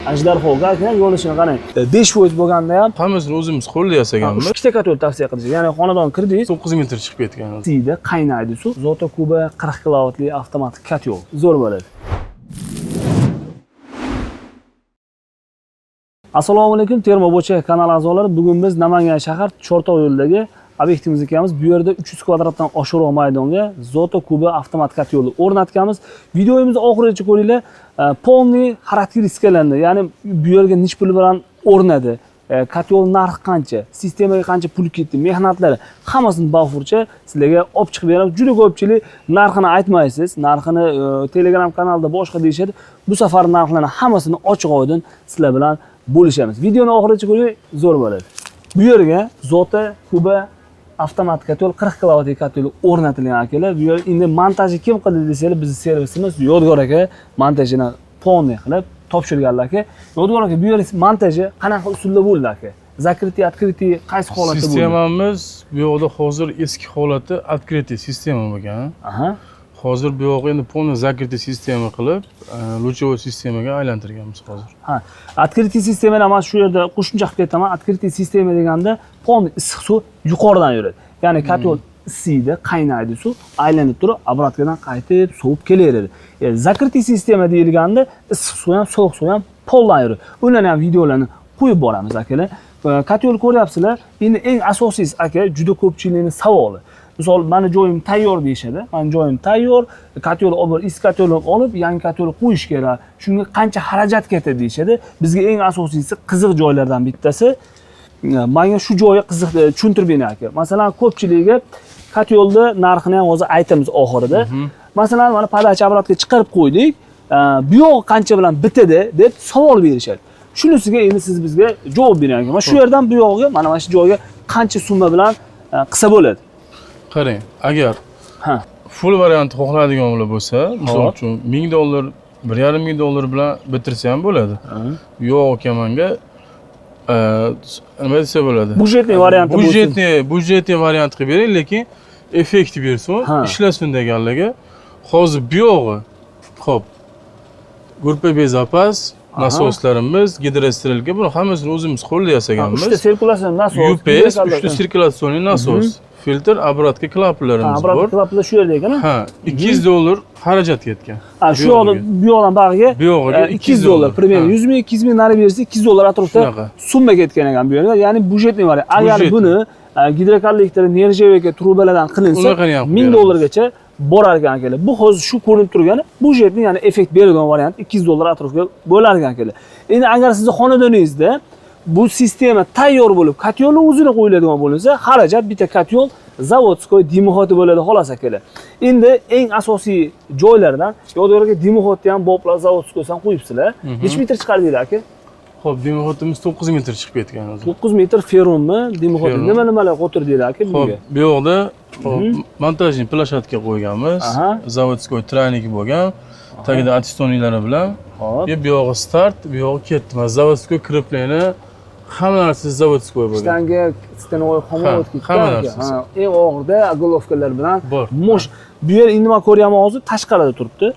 ajdarhoga aka yo'lishini qarang. 5 bo'lganda ham hammasini o'zimiz qo'lda yasaganmiz. Ikkita katyol tavsiya qildik. Ya'ni xonadon kirdingiz, 9 metr chiqib ketgan. Sida qaynaydi suv. Zoto Kuba 40 kilovatli avtomatik katyol. Zo'r bo'ladi. Assalomu alaykum Termobo'cha kanal a'zolari. Bugun biz Namangan shahar Chortoq yo'lidagi obyektimizga kelamiz. Bu yerda 300 kvadratdan oshiqroq maydonga Zoto Kuba avtomat katyolni o'rnatganmiz. Videomizni oxirigacha ko'ringlar. Polniy xarakteristikalarni, ya'ni bu yerga nech pul bilan o'rnadi, katyol narxi qancha, sistemaga qancha pul ketdi, mehnatlari hammasini bafurcha sizlarga olib chiqib beramiz. Juda ko'pchilik narxini aytmaysiz, narxini Telegram kanalda boshqa deyishadi. Bu safar narxlarni hammasini ochiq-oydin sizlar bilan bo'lishamiz. Videoni oxirigacha ko'ring, zo'r bo'ladi. Bu yerga Zoto Kuba avtomat katyol 40 kilovatli katyol o'rnatilgan akalar. Bu yer endi montajni kim qildi desanglar, bizning servisimiz Yodgor aka montajini polniy qilib topshirganlar aka. Yodgor aka, bu yer montaji qanaqa usulda bo'ldi aka? Zakritий, открытый qaysi holatda bo'ldi? Sistemamiz bu yerda hozir eski holati открытый sistema bo'lgan. Aha. Hozir bu yerga endi polniy закрытый sistema qilib, luchovой sistemaga aylantirganmiz hozir. Ha, открытый sistemani men shu yerda qo'shimcha qilib ketaman. Открытый sistema deganda polniy issiq suv yuqoridan yuradi. Ya'ni katyol isiydi, qaynaydi suv, aylanib turib, obratkadan qaytib sovib kelaveradi. Закрытый sistema deyilganda issiq suv ham, sovuq suv ham poldan yuradi. Undan ham videolarni qo'yib boramiz akalar. Katyol ko'ryapsizlar. Endi eng asosiysi aka, juda ko'pchilikning savoli. Misol, meni joyim tayyor deyshadi. Meni joyim tayyor, katyol olib, is katyol olib, yangi katyol qo'yish kerak. Shunga qancha xarajat ketadi deyshadi. Bizga eng asosiysi qiziq joylardan bittasi. Menga shu joyi qiziq tushuntirib bering aka. Masalan, ko'pchilikga katyolni narxini ham hozir aytamiz oxirida. Masalan, mana podacha obratga chiqarib qo'ydik. Bu yo'q qancha bilan bitadi deb savol berishadi. Shunisiga endi siz bizga javob bering aka. Mana shu yerdan bu yo'g'iga, mana shu joyga qancha summa bilan qilsa bo'ladi? Qarang, agar full variant xohlaydiganlar bo'lsa, misol uchun $1000, $1,500 bilan bitirsa ham bo'ladi. Yo'q aka, menga nima desa bo'ladi? Budjetli variant bo'lsin. Budjetli variant qilib bering, lekin effekt bersin, ishlasin deganlarga. Hozir bu yog'i, xo'p, Grupa Bezapas, nasoslarimiz, gidrostrelka, buni hammasini o'zimiz qo'lda yasaganmiz. 3 ta sirkulyatsiya nasos, UPS, 3 ta sirkulyatsiya nasos, filtr, obratga klaplarimiz bor. Obratga klaplar shu yerda ekan. Ha, $200 xarajat ketgan. Shu yo'ldan bu yo'ldan bag'iga $200, примерно 100 ming, 200 ming nari bersa $200 atrofida summa ketgan ekan bu yerga. Ya'ni budjetli variant. Agar buni gidrokollektor, nerjevka trubalardan qilinsa $1000 gacha borar ekan akalar. Bu hozir shu ko'rinib turgani budjetli, ya'ni effekt beradigan variant $200 atrofga bo'lar ekan akalar. Endi agar sizning xonadoningizda bu sistema tayyor bo'lib, katyolni o'zini qo'yiladigan bo'lsa, xarajat bitta katyol zavodskoy dimoxoti bo'ladi xolos akalar. Endi eng asosiy joylardan Yodgorga dimoxotni ham boblar zavodskoydan qo'yibsizlar. Necha metr chiqardinglar aka? Xo'p, dimoxotimiz 9 metr chiqib ketgan hozir. 9 metr ferrummi, dimoxot nimalar qo'tirdinglar aka bunga? Xo'p, bu yerda montajni plashatka qo'yganmiz. Zavodskoy traynik bo'lgan. Tagida atistonilari bilan. Bu yog'i start, bu yog'i ketdi. Mana zavodskoy kripleni hamma narsa zavodskoy bo'lgan. Shtanga stenovoy xomut ketgan. Eng og'irda ogolovkalar bilan mosh. Bu yer endi men ko'ryapman hozir tashqarida turibdi.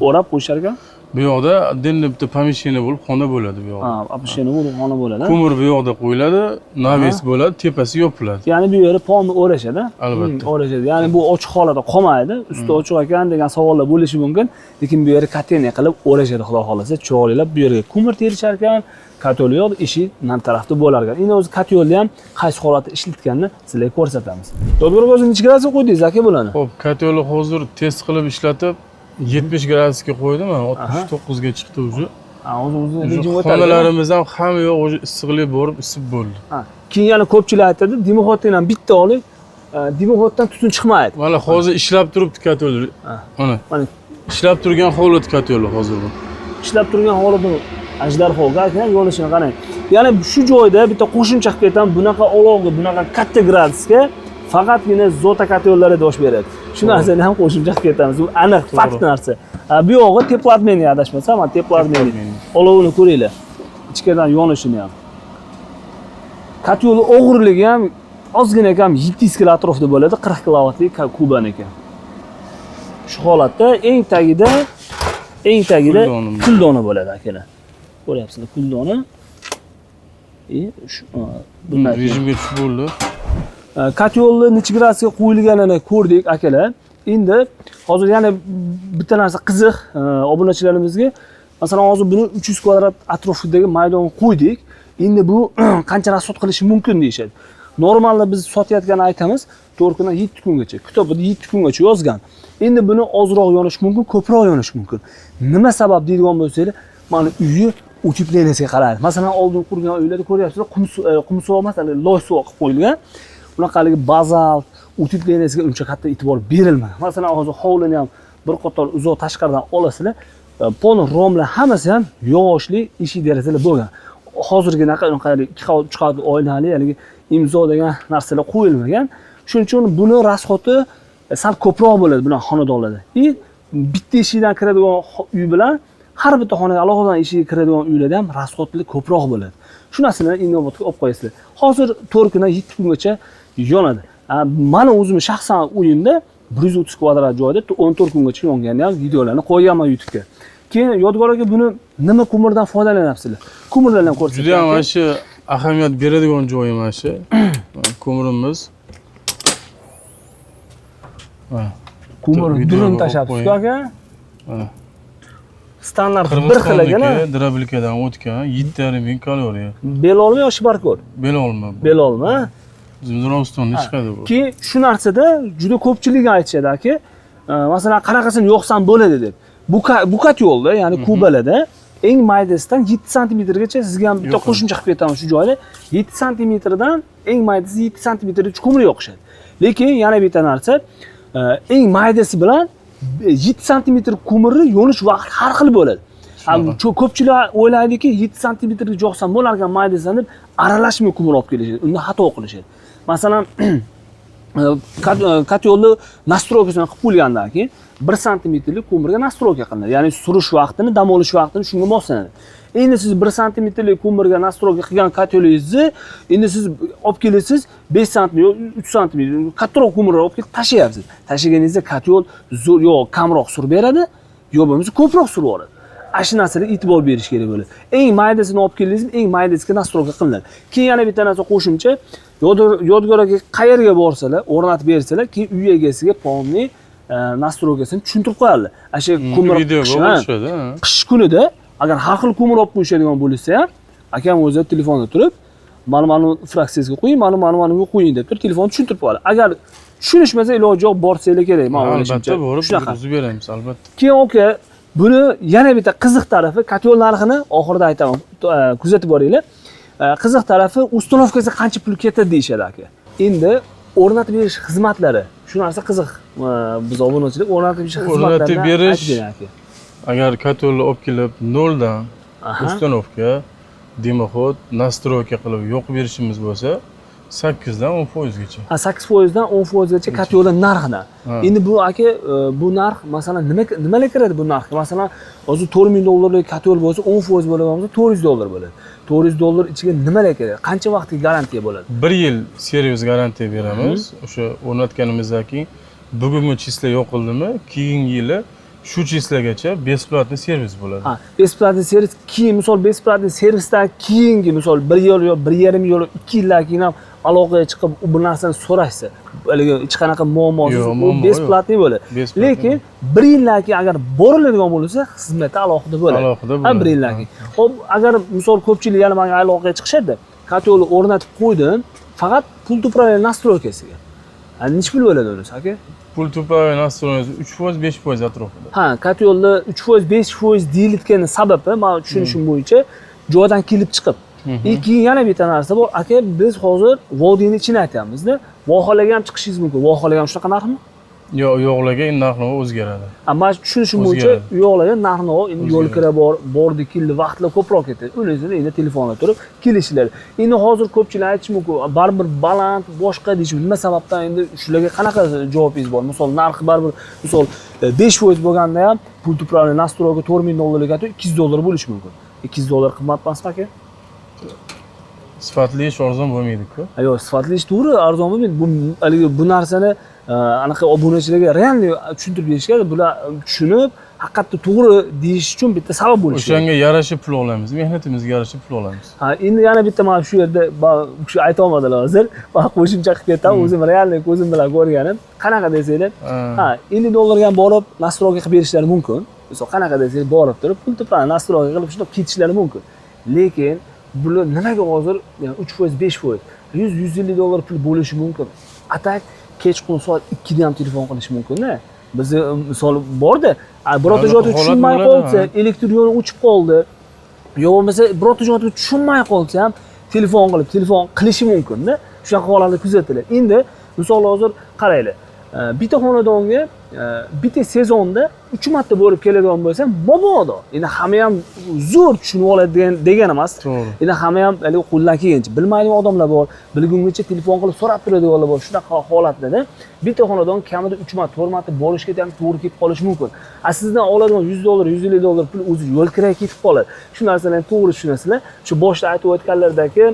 O'rab qo'yishar ekan. Bu yoqda отдельно bitta помещение bo'lib, xona bo'ladi bu yoqda. Помещение bo'lib, xona bo'ladi. Ko'mir bu yoqda qo'yiladi, naves bo'ladi, tepasi yopiladi. Ya'ni bu yerda polni o'rashadi. Albatta. O'rashadi. Ya'ni bu ochiq holatda qolmaydi. Usti ochiq ekan degan savollar bo'lishi mumkin, lekin bu yerga kateniya qilib o'rashadi, xudo xolasa. Cho'g'lilab bu yerga ko'mir terishar ekan, katyol yo'q, ishi nam tarafda bo'lar ekan. Endi o'zi katyolni ham qaysi holatda ishlatganini sizlarga ko'rsatamiz. Yodgor o'zi necha gradusga qo'ydingiz aka bularni? Xo'p, katyolni hozir test qilib ishlatib 70 gradusga qo'ydim, men 69 ga chiqdi o'zi. O'zi rejim o'tadi. Xonalarimiz ham hamma yoq o'zi issiqlik borib, isib bo'ldi. Keyin yana ko'pchilik aytadi, dimoxotdan ham bitta olib, dimoxotdan tutun chiqmaydi. Mana hozir ishlab turibdi katyol. Mana ishlab turgan holat katyol hozir bu. Ishlab turgan holat bu ajdarhoga aka, yo'lishini qarang. Ya'ni shu joyda bitta qo'shimcha qilib ketaman, bunaqa olovga, bunaqa katta gradusga faqatgina Zoto katyollari dosh beradi. Shu narsani ham qo'shimcha qilib ketamiz. Bu aniq fakt narsa. Bu yog'i teplodmeni adashmasam, mana teplodmeni. Olovini ko'ringlar. Ichkadan yonishini ham. Katyol og'irligi ham ozgina kam 700 kg atrofida bo'ladi, 40 kilovatli kubaniki. Shu holatda eng tagida puldoni bo'ladi akalar. Ko'ryapsizlar puldoni. Bunday Rejimga tushib bo'ldi. Kotyolni necha gradusga qo'yilganini ko'rdik akalar. Endi hozir yana bitta narsa qiziq obunachilarimizga. Masalan, hozir buni 300 kvadrat atrofidagi maydonga qo'ydik. Endi bu qancha rasxod qilishi mumkin deyshadi. Normalda biz sotayotganini aytamiz, 4 kundan 7 kungacha. Kitobda 7 kungacha yozgan. Endi buni ozroq yonish mumkin, ko'proq yonish mumkin. Nima sabab deydigan bo'lsangiz, mana uyi utepleniyasiga qaraydi. Masalan, oldin qurgan uylarda ko'ryapsizlar, qum suv emas, loy suv qilib qo'yilgan. Bunaqaligi bazalt, utepleniyasiga uncha katta e'tibor berilmagan. Masalan, hozir hovlini ham bir qator uzoq tashqaridan olasizlar, pon romlar hammasi ham yog'ochli eshik derazalar bo'lgan. Hozirginaqa unaqalik 2 qavat, 3 qavat oynali, haligi imzo degan narsalar qo'yilmagan. Shuning uchun buni rasxoti sal ko'proq bo'ladi bular xonadonlarda. Bitta eshikdan kiradigan uy bilan har bitta xonaga alohida eshikka kiradigan uylarda ham rasxotlik ko'proq bo'ladi. Shu narsani inobatga olib qo'yasizlar. Hozir 4 kundan 7 kungacha yonadi. Meni o'zim shaxsan uyimda 130 kvadrat joyda 14 kungacha yonganini ham videolarni qo'yganman YouTube'ga. Keyin yodgorlarga buni nima ko'mirdan foydalanyapsizlar? Ko'mirlarni ham ko'rsatib. Juda ham mana shu ahamiyat beradigan joyi mana shu. Ko'mirimiz. Ko'mir durun tashabsiz aka. Standart bir xil ekan. Drablikadan o'tgan 7,5 ming kaloriya. Belolmi yo shibarkor? Belolmi. Belolmi? Zimzirovstonda chiqadi bu. Keyin shu narsada juda ko'pchilik aytishadi aka. Masalan, qanaqasini yoqsam bo'ladi deb. Bu yo'lda, ya'ni kubalarda eng maydasidan 7 santimetrgacha sizga ham bitta qo'shimcha qilib ketaman shu joyda. 7 santimetrdan eng maydasi 7 santimetrgacha ko'mir yoqishadi. Lekin yana bitta narsa, eng maydasi bilan 7 santimetr ko'mirni yonish vaqti har xil bo'ladi. Ko'pchilik o'ylaydiki 7 santimetrga joqsam bo'lar ekan maydasidan deb aralashmay ko'mir olib kelishadi. Unda xato qilishadi. Masalan, kotyolni nastroykasini qilib qo'ygandan keyin 1 santimetrlik ko'mirga nastroyka qilinadi. Ya'ni surish vaqtini, dam olish vaqtini shunga moslanadi. Endi siz 1 santimetrlik ko'mirga nastroyka qilgan kotyolingizni endi siz olib kelasiz 5 santimetr, 3 santimetr kattaroq ko'mirni olib kelib tashlayapsiz. Tashlaganingizda kotyol zo'r yo kamroq surib beradi, yo bo'lmasa ko'proq surib yuboradi. Shu narsaga e'tibor berish kerak bo'ladi. Eng maydasini olib keldingiz, eng maydasiga nastroyka qilinadi. Keyin yana bitta narsa qo'shimcha, yodgorlarga qayerga borsalar, o'rnatib bersalar, keyin uy egasiga polni nastroykasini tushuntirib qo'yadilar. O'sha ko'mir qish kunida agar har xil ko'mir olib qo'yishadigan bo'lsa ham, akam o'zi telefonda turib, mana fraksiyasiga qo'ying, mana qo'ying deb turib telefonni tushuntirib qo'yadi. Agar tushunishmasa iloji yo'q borsanglar kerak. Men o'ylashimcha. Albatta, borib buzib beramiz, albatta. Keyin aka, buni yana bitta qiziq tarafi, kotyol narxini oxirida aytaman, kuzatib boringlar. Qiziq tarafi, ustanovkasi qancha pul ketadi deyshadi aka. Endi o'rnatib berish xizmatlari, shu narsa qiziq. Biz obunachilik o'rnatib berish xizmatlaridan aytgan aka. Agar kotyolni olib kelib noldan ustanovka, dimoxod, nastroyka qilib yoqib berishimiz bo'lsa, 8 dan 10% gacha. 8% dan 10% gacha kotyolning narxidan. Endi bu aka, bu narx masalan nimaga kiradi bu narxga? Masalan, hozir 4000 dollarlik kotyol bo'lsa, 10% bo'ladigan bo'lsa, 400 dollar bo'ladi. 400 dollar ichiga nimalar kerak? Qancha vaqtga garantiya bo'ladi? 1 yil servis garantiya beramiz. O'sha o'rnatganimizdan keyin bugungi chisla yo'qildimi, keyingi yili shu chislagacha besplatniy servis bo'ladi. Besplatniy servis, keyin misol besplatniy servisdan keyingi misol 1 yil yo 1,5 yil, 2 yildan keyin ham aloqaga chiqib bu narsani so'rashsa, haligi hech qanaqa muammosiz u besplatniy bo'ladi. Lekin 1 yildan keyin agar boriladigan bo'lsa, xizmati alohida bo'ladi. Alohida bo'ladi. 1 yildan keyin. Xo'p, agar misol ko'pchilik yana menga aloqaga chiqishadi, kotyolni o'rnatib qo'ydim, faqat pul to'playman nastroykasiga. Necha pul bo'ladi o'zi aka? Pul to'playman nastroykasi 3%, 5% atrofida. Kotyolni 3%, 5% deyilgani sababi, men tushunishim bo'yicha joydan kelib chiqib. Keyin yana bitta narsa bor. Aka, biz hozir vodiyning ichini aytyapmiz-da. Vohalaga ham chiqishingiz mumkin. Vohalaga ham shunaqa narxmi? Yo'q, yo'qlarga narx-navo o'zgaradi. Men tushunishim bo'yicha yo'qlarga narx-navo endi yo'l kira bordi, keldi, vaqtlar ko'proq ketadi. Ularni endi telefonda turib kelishinglar. Endi hozir ko'pchilik aytish mumkin, baribir baland, boshqa deyish, nima sababdan endi shularga qanaqa javobingiz bor? Misol narxi baribir, misol 5% bo'lganda ham pul to'playman nastroyga 4000 dollarga 200 dollar bo'lishi mumkin. 200 dollar qimmat emasmi aka? sifatli ish arzon bo'lmaydi-ku. Yo'q, sifatli ish to'g'ri arzon bo'lmaydi. Bu narsani anaqa obunachilarga realniy tushuntirib berish kerak. Bular tushunib, haqiqatda to'g'ri deyish uchun bitta sabab bo'lishi kerak. O'shanga yarasha pul olamiz, mehnatimizga yarasha pul olamiz. Endi yana bitta mana shu yerda bu kishi ayta olmadilar hozir. Qo'shimcha qilib ketaman, o'zim realniy ko'zim bilan ko'rganim. Qanaqa desanglar, $50 ham borib nastroyga qilib berishlari mumkin. Misol qanaqa desanglar, borib turib, pul to'plab nastroyga qilib shunday ketishlari mumkin. Lekin bular nimaga hozir 3%, 5%, $100-150 pul bo'lishi mumkin. Atak kechqurun soat 2 da ham telefon qilish mumkin-da. Bizni misol borda, birorta joyga tushunmay qolsa, elektr yo'li o'chib qoldi. Yo bo'lmasa birorta joyga tushunmay qolsa ham telefon qilishi mumkin-da. Shunaqa holatlar kuzatiladi. Endi misol hozir qaranglar. Bitta xonadonga bitta sezonda 3 marta borib keladigan bo'lsam, mabodo. Endi hamma ham zo'r tushunib oladi degan emas. Endi hamma ham qo'ldan kelgancha bilmaydigan odamlar bor, bilguncha telefon qilib so'rab turadiganlar bor. Shunaqa holatlarda bitta xonadon kamida 3 marta, 4 marta borishga ham to'g'ri kelib qolishi mumkin. Sizdan oladigan $100, $150 pul o'zi yo'l kiraga ketib qoladi. Shu narsalarni to'g'ri tushunasizlar. Shu boshda aytib o'tganlardagi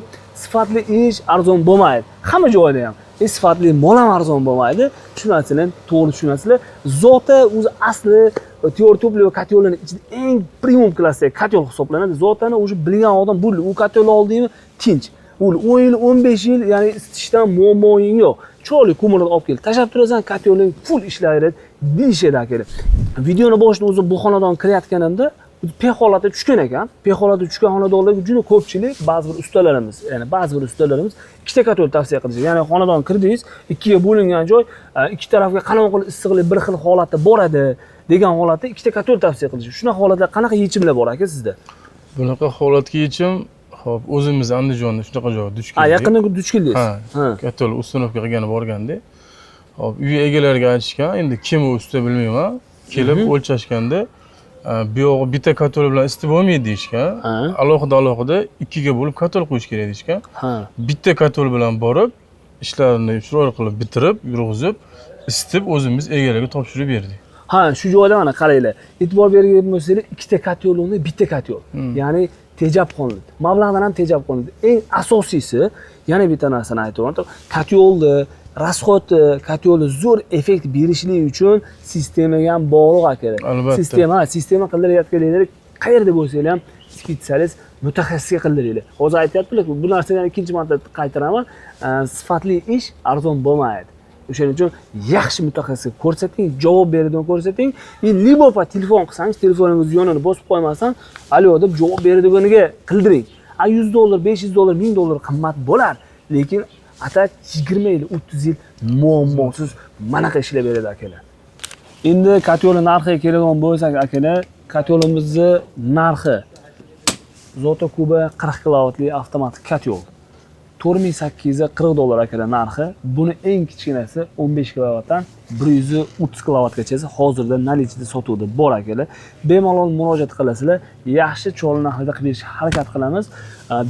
sifatli ish arzon bo'lmaydi. Hamma joyda ham. Sifatli mol ham arzon bo'lmaydi. Shu narsalarni to'g'ri tushunasizlar. Zoti o'zi asli teor to'plov katyolini ichida eng premium klassdagi katyol hisoblanadi. Zotani o'sha bilgan odam bu katyolni oldingmi tinch. U 10 yil, 15 yil, ya'ni isitishdan muammoing yo'q. Chiroyli ko'mirni olib kelib tashab turasan, katyoling full ishlaydi, deyishadi akalar. Videoni boshida o'zi bu xonadon kirayotganimda pek holatga tushgan ekan. Pek holatga tushgan xonadonlarga juda ko'pchilik, ba'zi bir ustalarimiz ikkita katyol tavsiya qilishadi. Ya'ni xonadon kirdingiz, ikkiga bo'lingan joy, ikki tarafga qanaqa qilib issiqlik bir xil holatda boradi degan holatda ikkita katyol tavsiya qilishadi. Shunaqa holatlar qanaqa yechimlar bor aka sizda? Bunaqa holatga yechim, xo'p, o'zimiz Andijonda shunaqa joyga duch keldik. Yaqinda duch keldingiz. Ha. Katyol ustunovka qilgani borganda, hop, uy egalariga aytishgan, endi kim u usta bilmayman, kelib o'lchashganda bu yog'i bitta katyol bilan isitib bo'lmaydi deyishgan. Alohida ikkiga bo'lib katyol qo'yish kerak deyishgan. Bitta katyol bilan borib, ishlarini chiroyli qilib bitirib, yurg'izib, isitib o'zimiz egalarga topshirib berdik. Shu joyda mana qaranglar. E'tibor bergan bo'lsangiz, ikkita katyol o'rnida bitta katyol. Ya'ni tejab qolinadi. Mablag'dan ham tejab qolinadi. Eng asosiysi, yana bitta narsani aytaman. Katyolni rasxodi, katyolni zo'r effekt berishligi uchun sistemaga ham bog'liq akalar. Sistema qildirayotganinglar qayerda bo'lsangiz ham spesialist mutaxassisga qildiringlar. Hozir aytyaptilar, bu narsani ikkinchi marta qaytaraman. Sifatli ish arzon bo'lmaydi. O'shaning uchun yaxshi mutaxassisga ko'rsating, javob beradigan ko'rsating. Libo telefon qilsangiz, telefoningiz yonini bosib qo'ymasdan, alo deb javob beradiganiga qildiring. $100, $500, $1000 qimmat bo'lar, lekin atak 20 yil, 30 yil muammosiz manaqa ishlab beradi akalar. Endi katyolning narxiga keladigan bo'lsak akalar, katyolimizni narxi Zoto Kuba 40 kilovatli avtomatik katyol. $4840 akalar narxi. Buni eng kichkinasi 15 kilovatdan 130 kilovatgacha hozirda nalichida sotuvda bor akalar. Bemalol murojaat qilasizlar. Yaxshi chiroyli narxlarda qilib berishga harakat qilamiz.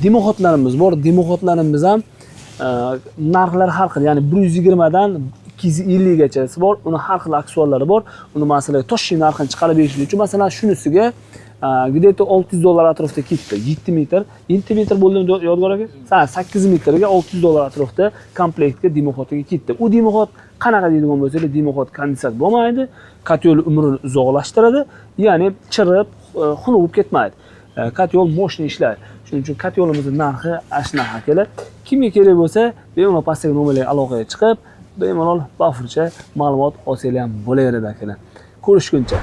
Dimoxotlarimiz bor. Dimoxotlarimiz ham narxlar har xil, ya'ni 120 dan 250 gacha bor. Uni har xil aksesuarlari bor. Uni masalan toshli narxini chiqarib berish uchun masalan shunisiga где-то $600 atrofida ketdi. 7 metr bo'ldimi yodgor aka? 8 metrga $600 atrofida komplektga dimoxotga ketdi. U dimoxot qanaqa deydigan bo'lsangiz, dimoxot kondensat bo'lmaydi, katyol umrini uzoqlashtiradi, ya'ni chirib, xun bo'lib ketmaydi. Katyol moshni ishlaydi. Shuning uchun katyolimizning narxi ashnaqa akalar. Kimga kerak bo'lsa, bemalol pastdagi nomerlarga aloqaga chiqib, bemalol bafurcha ma'lumot olsangiz ham bo'laveradi akalar. Ko'rishguncha.